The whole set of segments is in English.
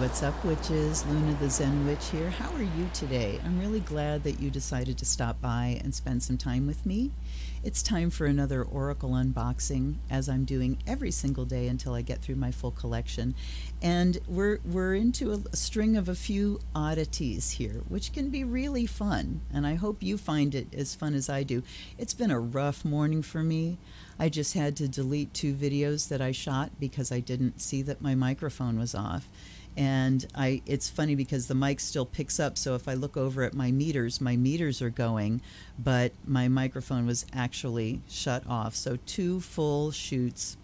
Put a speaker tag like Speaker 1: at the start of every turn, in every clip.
Speaker 1: What's up, witches? Luna the Zen Witch here. How are you today? I'm really glad that you decided to stop by and spend some time with me. It's time for another Oracle unboxing, as I'm doing every single day until I get through my full collection. And we're into a string of a few oddities here, which can be really fun. And I hope you find it as fun as I do. It's been a rough morning for me. I just had to delete 2 videos that I shot because I didn't see that my microphone was off. And it's funny because the mic still picks up, so if I look over at my meters are going, but my microphone was actually shut off. So 2 full shoots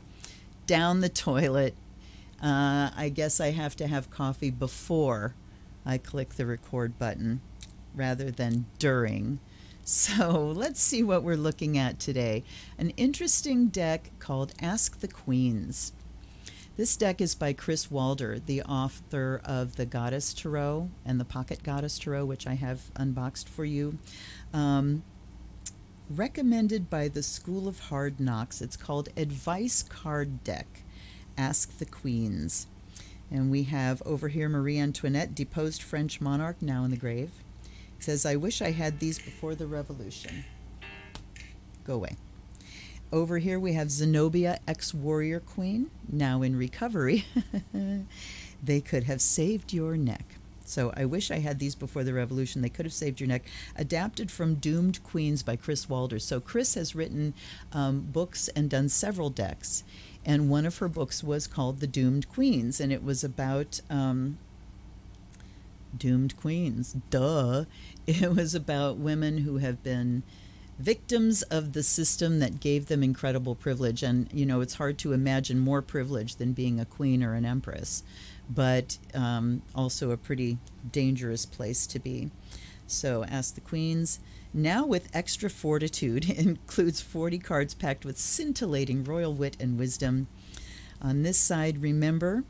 Speaker 1: down the toilet. I guess I have to have coffee before I click the record button rather than during. So let's see what we're looking at today. An interesting deck called Ask the Queens. This deck is by Chris Walder, the author of the Goddess Tarot and the Pocket Goddess Tarot, which I have unboxed for you. Recommended by the School of Hard Knocks. It's called Advice Card Deck, Ask the Queens. And we have over here Marie Antoinette, deposed French monarch, now in the grave. It says, I wish I had these before the revolution. Go away. Over here we have Zenobia, ex-warrior queen, now in recovery. They could have saved your neck. So I wish I had these before the revolution. They could have saved your neck. Adapted from Doomed Queens by Chris Walder. So Chris has written books and done several decks. And one of her books was called The Doomed Queens. And it was about doomed queens. Duh. It was about women who have been victims of the system that gave them incredible privilege. And, you know, it's hard to imagine more privilege than being a queen or an empress, but also a pretty dangerous place to be. So Ask the Queens, now with extra fortitude, includes 40 cards packed with scintillating royal wit and wisdom. On this side, remember,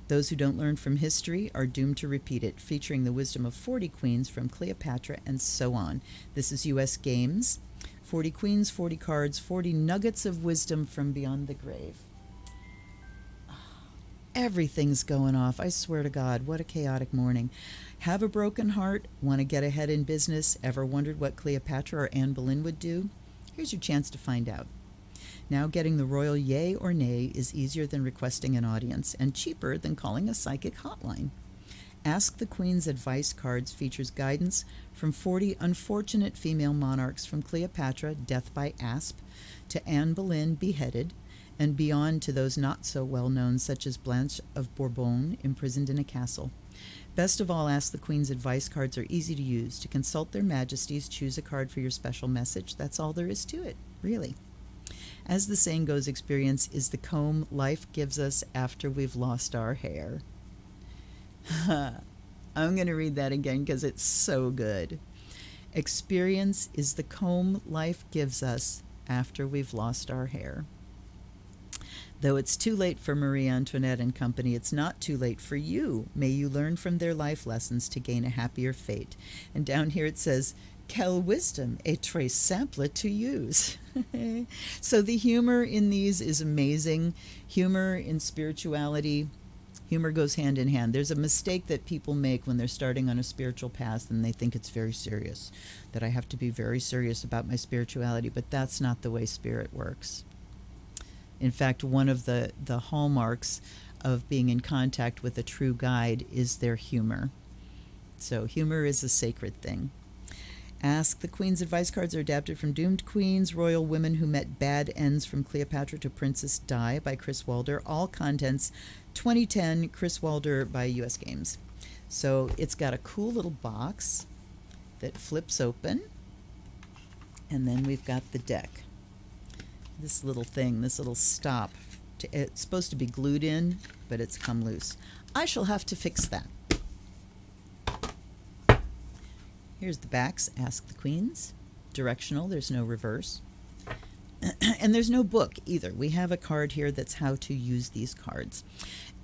Speaker 1: those who don't learn from history are doomed to repeat it, featuring the wisdom of 40 queens from Cleopatra and so on. This is U.S. Games. 40 queens, 40 cards, 40 nuggets of wisdom from beyond the grave. Everything's going off. I swear to God, what a chaotic morning. Have a broken heart? Want to get ahead in business? Ever wondered what Cleopatra or Anne Boleyn would do? Here's your chance to find out. Now getting the royal yay or nay is easier than requesting an audience and cheaper than calling a psychic hotline. Ask the Queen's Advice cards features guidance from 40 unfortunate female monarchs, from Cleopatra, death by asp, to Anne Boleyn, beheaded, and beyond to those not so well known, such as Blanche of Bourbon, imprisoned in a castle. Best of all, Ask the Queen's Advice cards are easy to use. To consult their majesties, choose a card for your special message. That's all there is to it, really. As the saying goes, experience is the comb life gives us after we've lost our hair. I'm going to read that again because it's so good. Experience is the comb life gives us after we've lost our hair. Though it's too late for Marie Antoinette and company, it's not too late for you. May you learn from their life lessons to gain a happier fate. And down here it says, quelle wisdom, a très simple to use. So the humor in these is amazing. Humor in spirituality, humor goes hand in hand. There's a mistake that people make when they're starting on a spiritual path and they think it's very serious, that I have to be very serious about my spirituality, but that's not the way spirit works. In fact, one of the hallmarks of being in contact with a true guide is their humor. So humor is a sacred thing. Ask the Queen's Advice cards are adapted from Doomed Queens, Royal Women Who Met Bad Ends, from Cleopatra to Princess Di by Chris Walder. All contents 2010, Chris Walder by U.S. Games. So it's got a cool little box that flips open. And then we've got the deck. This little thing, this little stop, it's supposed to be glued in, but it's come loose. I shall have to fix that. Here's the backs, Ask the Queens. Directional, there's no reverse. And there's no book either. We have a card here that's how to use these cards.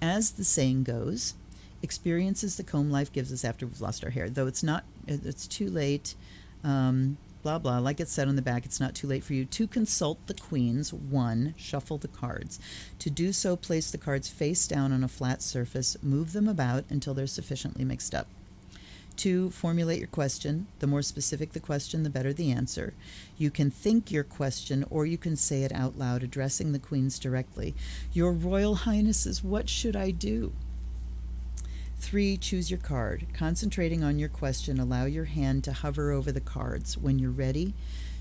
Speaker 1: As the saying goes, experience is the comb life gives us after we've lost our hair. Though it's too late, blah, blah, blah. Like it said on the back, it's not too late for you to consult the queens. 1, shuffle the cards. To do so, place the cards face down on a flat surface. Move them about until they're sufficiently mixed up. 2, formulate your question. The more specific the question, the better the answer. You can think your question, or you can say it out loud, addressing the queens directly. Your Royal Highnesses, what should I do? 3, choose your card. Concentrating on your question, allow your hand to hover over the cards. When you're ready,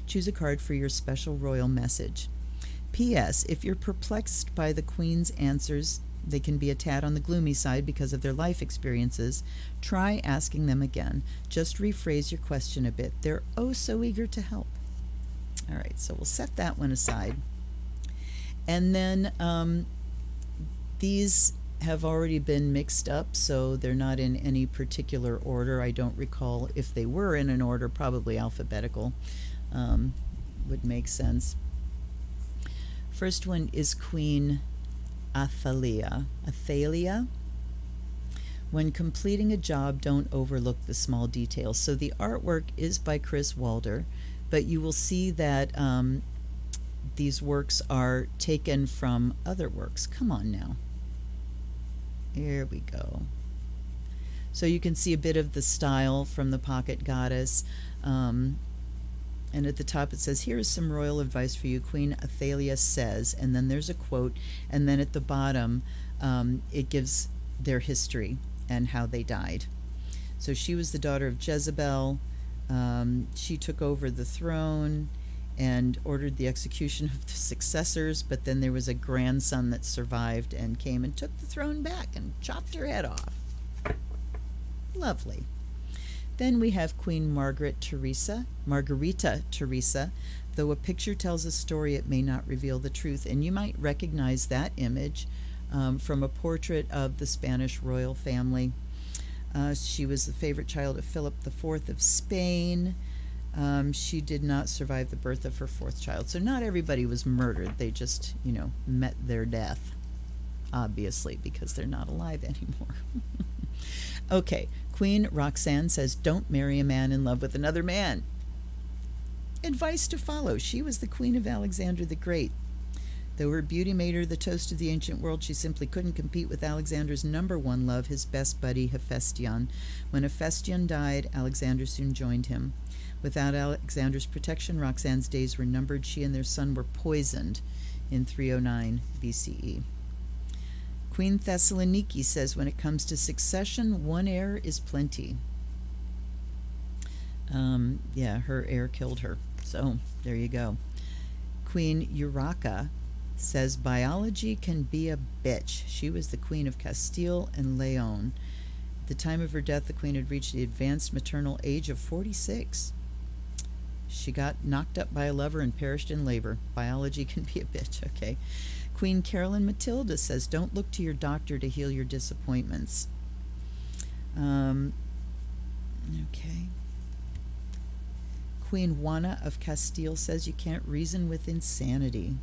Speaker 1: choose a card for your special royal message. P.S. If you're perplexed by the queen's answers, they can be a tad on the gloomy side because of their life experiences. Try asking them again. Just rephrase your question a bit. They're oh so eager to help. All right, so we'll set that one aside. And then these have already been mixed up, so they're not in any particular order. I don't recall if they were in an order, probably alphabetical. Would make sense. First one is Queen Athalia. Athalia. When completing a job, don't overlook the small details. So the artwork is by Chris Walder, but you will see that these works are taken from other works. Come on now. Here we go. So you can see a bit of the style from the Pocket Goddess. And at the top it says, here is some royal advice for you, Queen Athalia says, and then there's a quote, and then at the bottom it gives their history and how they died. So she was the daughter of Jezebel. She took over the throne and ordered the execution of the successors, but then there was a grandson that survived and came and took the throne back and chopped her head off. Lovely. Then we have Queen Margarita Teresa. Though a picture tells a story, it may not reveal the truth. And you might recognize that image from a portrait of the Spanish royal family. She was the favorite child of Philip IV of Spain. She did not survive the birth of her 4th child. So not everybody was murdered. They just, you know, met their death, obviously, because they're not alive anymore. Okay, Queen Roxanne says, don't marry a man in love with another man. Advice to follow. She was the queen of Alexander the Great. Though her beauty made her the toast of the ancient world, she simply couldn't compete with Alexander's #1 love, his best buddy, Hephaestion. When Hephaestion died, Alexander soon joined him. Without Alexander's protection, Roxanne's days were numbered. She and their son were poisoned in 309 BCE. Queen Thessaloniki says, when it comes to succession, 1 heir is plenty. Yeah, her heir killed her. So there you go. Queen Urraca says, biology can be a bitch. She was the queen of Castile and Leon. At the time of her death, the queen had reached the advanced maternal age of 46. She got knocked up by a lover and perished in labor. Biology can be a bitch. Okay. Queen Carolyn Matilda says, don't look to your doctor to heal your disappointments. Okay. Queen Juana of Castile says, you can't reason with insanity.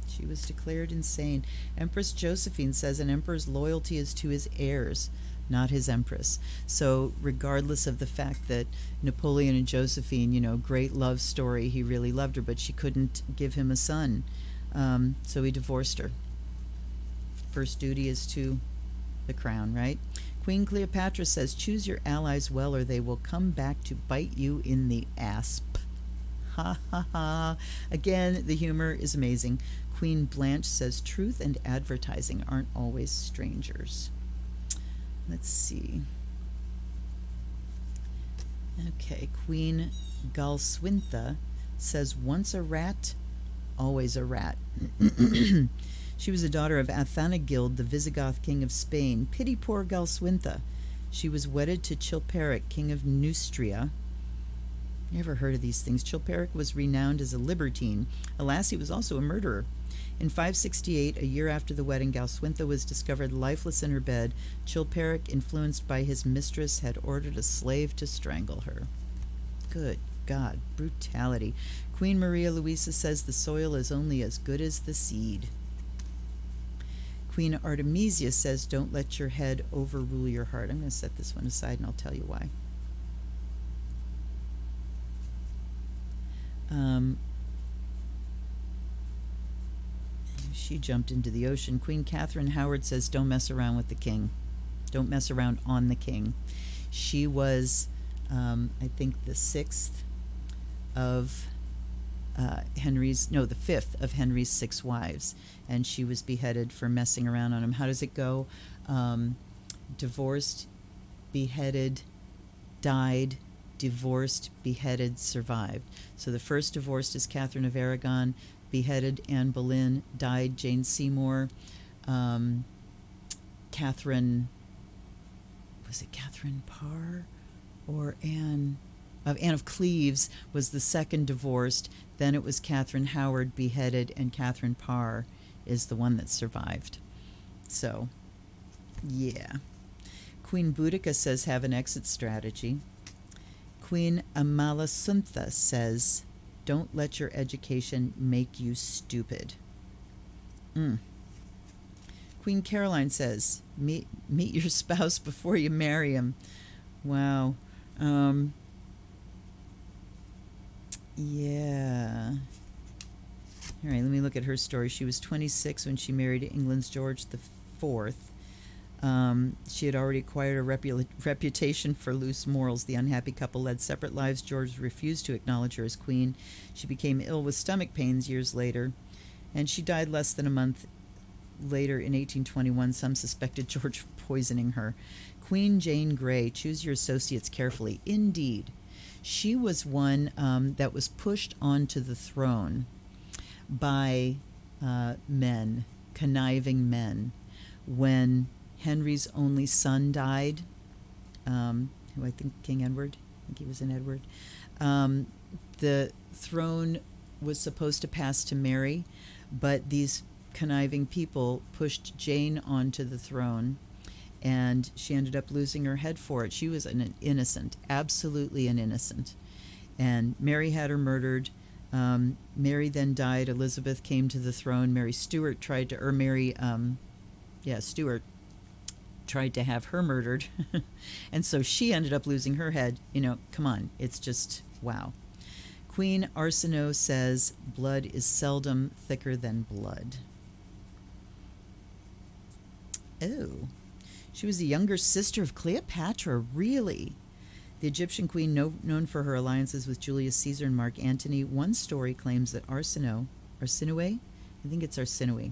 Speaker 1: She was declared insane. Empress Josephine says, an emperor's loyalty is to his heirs, not his empress. So regardless of the fact that Napoleon and Josephine, you know, great love story, he really loved her, but she couldn't give him a son. So he divorced her. First duty is to the crown, right? Queen Cleopatra says, choose your allies well or they will come back to bite you in the asp. Ha ha ha. Again, the humor is amazing. Queen Blanche says, truth and advertising aren't always strangers. Let's see. Okay, Queen Galswintha says, once a rat, always a rat. She was a daughter of Athanagild, the Visigoth king of Spain. Pity poor Galswintha. She was wedded to Chilperic, king of Neustria. Never heard of these things. Chilperic was renowned as a libertine. Alas, he was also a murderer. In 568, a year after the wedding, Galswintha was discovered lifeless in her bed. Chilperic, influenced by his mistress, had ordered a slave to strangle her. Good God, brutality. Queen Maria Luisa says the soil is only as good as the seed. Queen Artemisia says, don't let your head overrule your heart. I'm going to set this one aside and I'll tell you why. She jumped into the ocean. Queen Catherine Howard says, don't mess around with the king. Don't mess around on the king. She was, I think, the fifth of Henry's 6 wives. And she was beheaded for messing around on him. How does it go? Divorced, beheaded, died, divorced, beheaded, survived. So the first divorced is Catherine of Aragon, beheaded Anne Boleyn, died Jane Seymour. Catherine, was it Catherine Parr or Anne of Cleves was the second divorced. Then it was Catherine Howard, beheaded, and Catherine Parr is the one that survived. So, yeah. Queen Boudica says, have an exit strategy. Queen Amalasuntha says, don't let your education make you stupid. Queen Caroline says, meet your spouse before you marry him. Wow. Yeah. All right, let me look at her story. She was 26 when she married England's George IV. She had already acquired a reputation for loose morals. The unhappy couple led separate lives. George refused to acknowledge her as queen. She became ill with stomach pains years later, and she died less than a month later in 1821. Some suspected George poisoning her. Queen Jane Grey, choose your associates carefully. Indeed, she was one that was pushed onto the throne by men, conniving men, when Henry's only son died, who I think King Edward, I think he was an Edward. The throne was supposed to pass to Mary, but these conniving people pushed Jane onto the throne, and she ended up losing her head for it. She was an innocent, absolutely an innocent. And Mary had her murdered. Mary then died. Elizabeth came to the throne. Stuart tried to have her murdered. And so she ended up losing her head. You know, come on. It's just, wow. Queen Arsinoe says, blood is seldom thicker than blood. Oh. She was the younger sister of Cleopatra, really? The Egyptian queen, known for her alliances with Julius Caesar and Mark Antony. One story claims that Arsinoe, I think it's Arsinoe,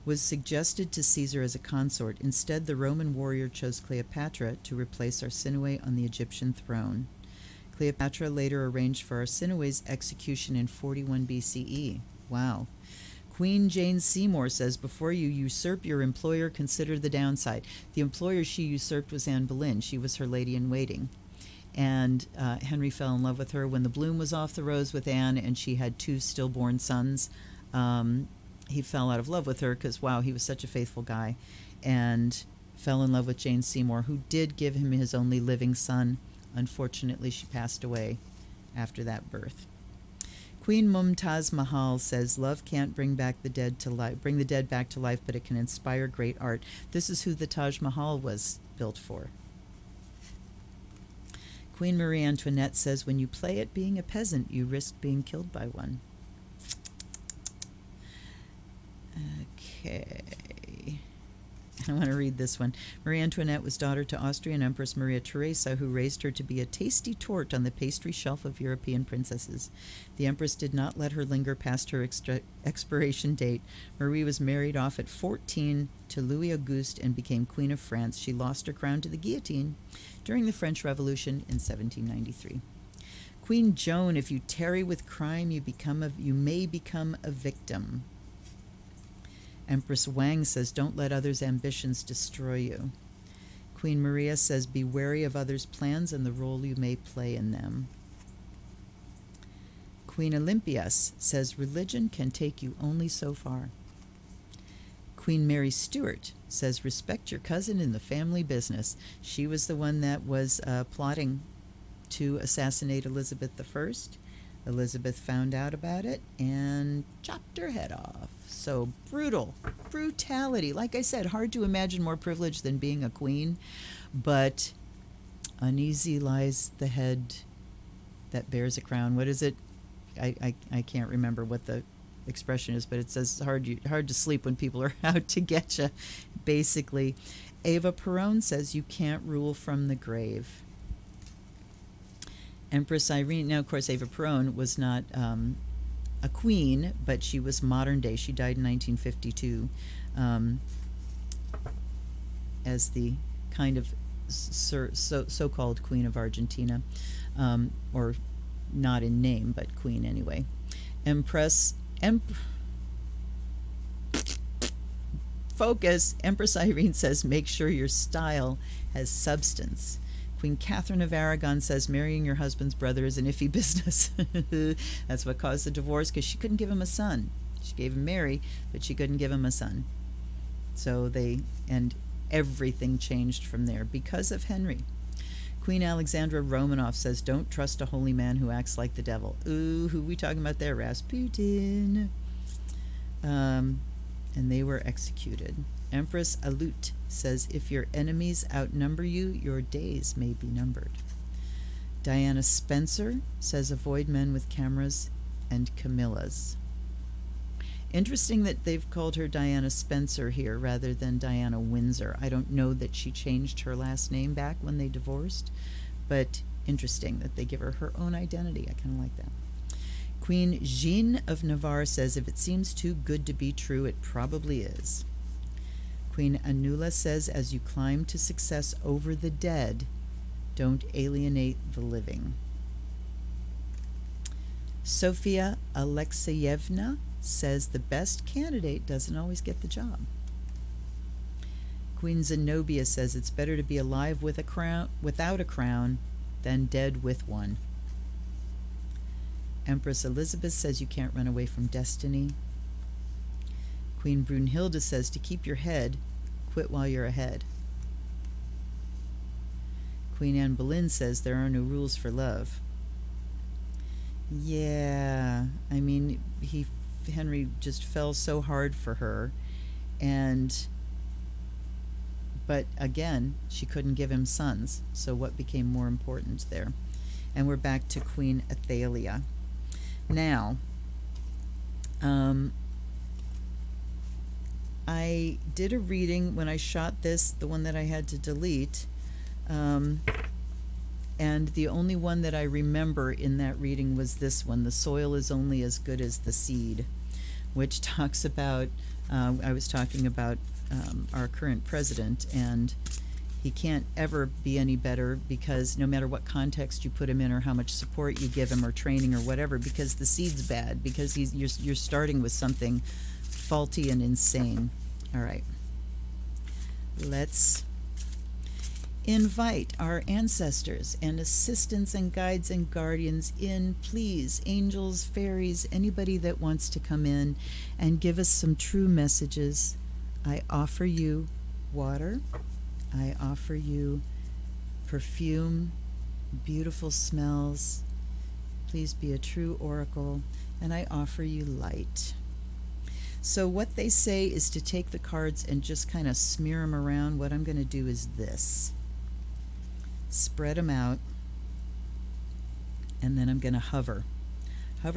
Speaker 1: was suggested to Caesar as a consort. Instead, the Roman warrior chose Cleopatra to replace Arsinoe on the Egyptian throne. Cleopatra later arranged for Arsinoe's execution in 41 BCE. Wow. Queen Jane Seymour says, before you usurp your employer, consider the downside. The employer she usurped was Anne Boleyn. She was her lady-in-waiting. And Henry fell in love with her when the bloom was off the rose with Anne, and she had 2 stillborn sons. He fell out of love with her because, wow, he was such a faithful guy, and fell in love with Jane Seymour, who did give him his only living son. Unfortunately, she passed away after that birth. Queen Mumtaz Mahal says, love can't bring the dead back to life, but it can inspire great art. This is who the Taj Mahal was built for. Queen Marie Antoinette says, when you play at being a peasant, you risk being killed by one. Okay. I want to read this one. Marie Antoinette was daughter to Austrian Empress Maria Theresa, who raised her to be a tasty torte on the pastry shelf of European princesses. The Empress did not let her linger past her expiration date. Marie was married off at 14 to Louis Auguste and became Queen of France. She lost her crown to the guillotine during the French Revolution in 1793. Queen Joan, if you tarry with crime, you may become a victim. Empress Wang says, don't let others' ambitions destroy you. Queen Maria says, be wary of others' plans and the role you may play in them. Queen Olympias says, religion can take you only so far. Queen Mary Stuart says, respect your cousin in the family business. She was the one that was plotting to assassinate Elizabeth I. Elizabeth found out about it and chopped her head off. So brutality. Like I said, hard to imagine more privilege than being a queen, but uneasy lies the head that bears a crown. What is it? I can't remember what the expression is, but it says hard to sleep when people are out to get you, basically. Eva Peron says you can't rule from the grave. Empress Irene, now of course Eva Peron was not a queen, but she was modern day. She died in 1952 as the kind of so-called Queen of Argentina, or not in name, but queen anyway. Focus. Empress Irene says, make sure your style has substance. Queen Catherine of Aragon says, marrying your husband's brother is an iffy business. That's what caused the divorce, because she couldn't give him a son. She gave him Mary, but she couldn't give him a son. So and everything changed from there because of Henry. Queen Alexandra Romanov says, don't trust a holy man who acts like the devil. Ooh, who we talking about there? Rasputin. And they were executed. Empress Alut says, if your enemies outnumber you, your days may be numbered. Diana Spencer says, avoid men with cameras and Camillas. Interesting that they've called her Diana Spencer here rather than Diana Windsor. I don't know that she changed her last name back when they divorced, but interesting that they give her her own identity. I kind of like that. Queen Jeanne of Navarre says, if it seems too good to be true, it probably is. Queen Anula says, as you climb to success over the dead, don't alienate the living. Sofia Alexeyevna says, the best candidate doesn't always get the job. Queen Zenobia says, it's better to be alive with a crown, without a crown than dead with one. Empress Elizabeth says, you can't run away from destiny. Queen Brunhilde says, to keep your head, quit while you're ahead. Queen Anne Boleyn says, there are no rules for love. Yeah, I mean, Henry just fell so hard for her, but again, she couldn't give him sons, so what became more important there? And we're back to Queen Athalia. Now, I did a reading when I shot this, the one that I had to delete, and the only one that I remember in that reading was this one, the soil is only as good as the seed, which talks about, I was talking about our current president, and he can't ever be any better because no matter what context you put him in or how much support you give him or training or whatever, because the seed's bad, because you're starting with something faulty and insane. All right, let's invite our ancestors and assistants and guides and guardians in, please. Angels, fairies, anybody that wants to come in and give us some true messages. I offer you water. I offer you perfume, beautiful smells. Please be a true oracle. And I offer you light. So what they say is to take the cards and just kind of smear them around. What I'm going to do is this. Spread them out. And then I'm going to hover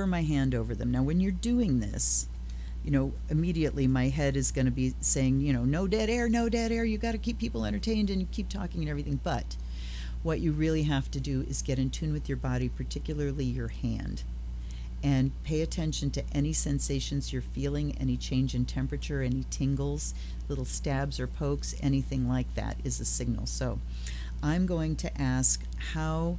Speaker 1: my hand over them. Now when you're doing this, you know, immediately my head is going to be saying, you know, no dead air, no dead air. You got to keep people entertained and keep talking and everything. But what you really have to do is get in tune with your body, particularly your hand, and pay attention to any sensations you're feeling, any change in temperature, any tingles, little stabs or pokes, anything like that is a signal. So I'm going to ask, how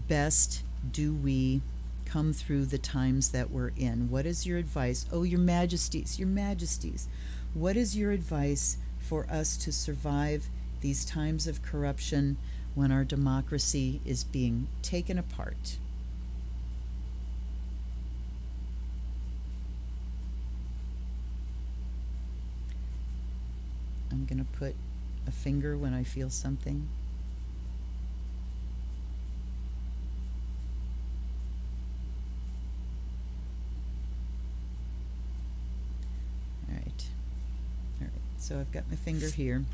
Speaker 1: best do we come through the times that we're in? What is your advice? Oh, your majesties, what is your advice for us to survive these times of corruption when our democracy is being taken apart? I'm going to put a finger when I feel something. So I've got my finger here.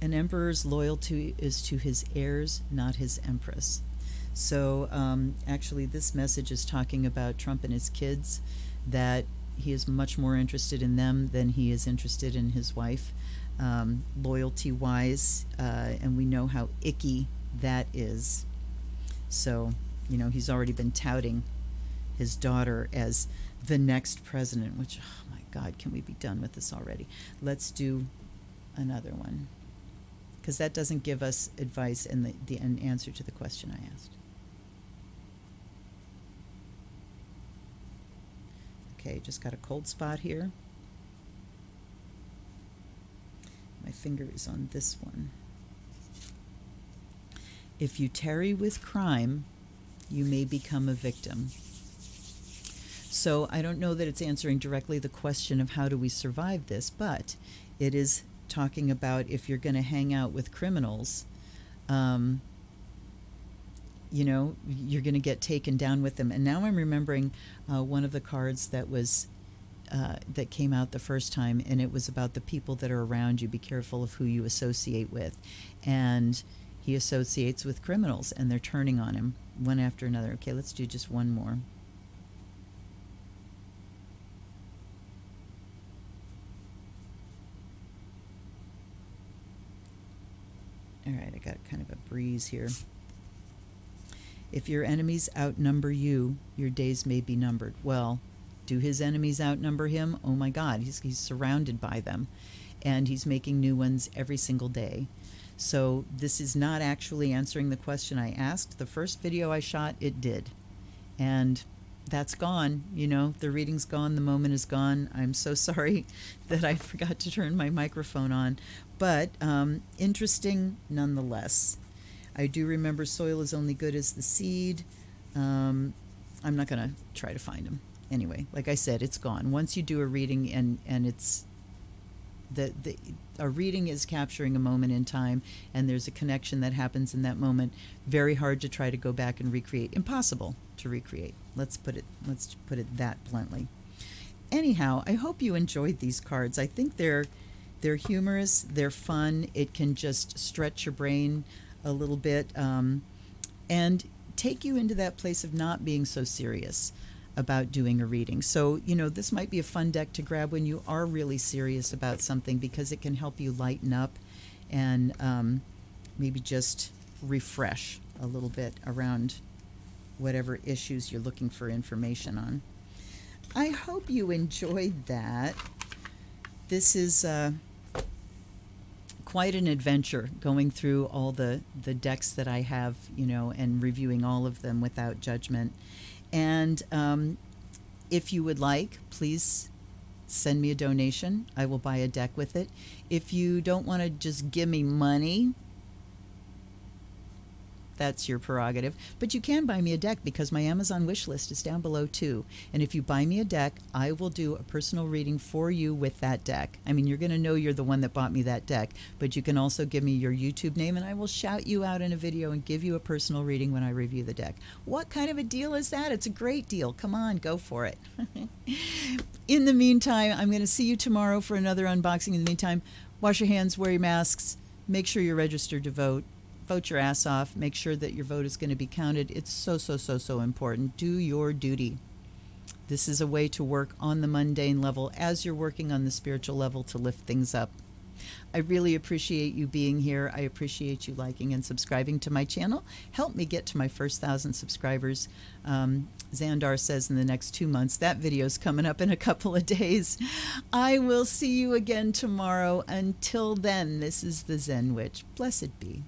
Speaker 1: An emperor's loyalty is to his heirs, not his empress. So actually this message is talking about Trump and his kids, that he is much more interested in them than he is interested in his wife, loyalty-wise, and we know how icky that is. So, you know, he's already been touting his daughter as the next president, which, oh my God, can we be done with this already? Let's do another one, because that doesn't give us advice and an answer to the question I asked. Okay, just got a cold spot here. My finger is on this one. If you tarry with crime, you may become a victim. So I don't know that it's answering directly the question of how do we survive this, but it is talking about if you're going to hang out with criminals, you know, you're going to get taken down with them. And now I'm remembering one of the cards that was that came out the first time, and it was about the people that are around you. Be careful of who you associate with. And he associates with criminals, and they're turning on him one after another. Okay, let's do just one more. All right, I got kind of a breeze here. If your enemies outnumber you, your days may be numbered. Well, do his enemies outnumber him? Oh my God, he's surrounded by them, and he's making new ones every single day. So this is not actually answering the question I asked. The first video I shot, it did. And that's gone. You know, the reading's gone, the moment is gone. I'm so sorry that I forgot to turn my microphone on. But interesting nonetheless. I do remember soil is only good as the seed. I'm not going to try to find them. Anyway, like I said, it's gone. Once you do a reading and it's a reading is capturing a moment in time, and there's a connection that happens in that moment. Very hard to try to go back and recreate. Impossible to recreate. Let's put it that bluntly. Anyhow, I hope you enjoyed these cards. I think they're humorous, they're fun. It can just stretch your brain a little bit and take you into that place of not being so serious about doing a reading. So, you know, this might be a fun deck to grab when you are really serious about something, because it can help you lighten up and maybe just refresh a little bit around whatever issues you're looking for information on. I hope you enjoyed that. This is quite an adventure, going through all the decks that I have, you know, and reviewing all of them without judgment. And if you would like, please send me a donation. I will buy a deck with it. If you don't want to just give me money, that's your prerogative. But you can buy me a deck, because my Amazon wish list is down below too. And if you buy me a deck, I will do a personal reading for you with that deck. I mean, you're going to know you're the one that bought me that deck, but you can also give me your YouTube name, and I will shout you out in a video and give you a personal reading when I review the deck. What kind of a deal is that? It's a great deal. Come on, go for it. In the meantime, I'm going to see you tomorrow for another unboxing. In the meantime, wash your hands, wear your masks, make sure you're registered to vote. Vote your ass off. Make sure that your vote is going to be counted. It's so important. Do your duty. This is a way to work on the mundane level as you're working on the spiritual level to lift things up. I really appreciate you being here. I appreciate you liking and subscribing to my channel. Help me get to my first 1,000 subscribers. Xandar says in the next 2 months. That video's coming up in a couple of days. I will see you again tomorrow. Until then, this is the Zen Witch. Blessed be.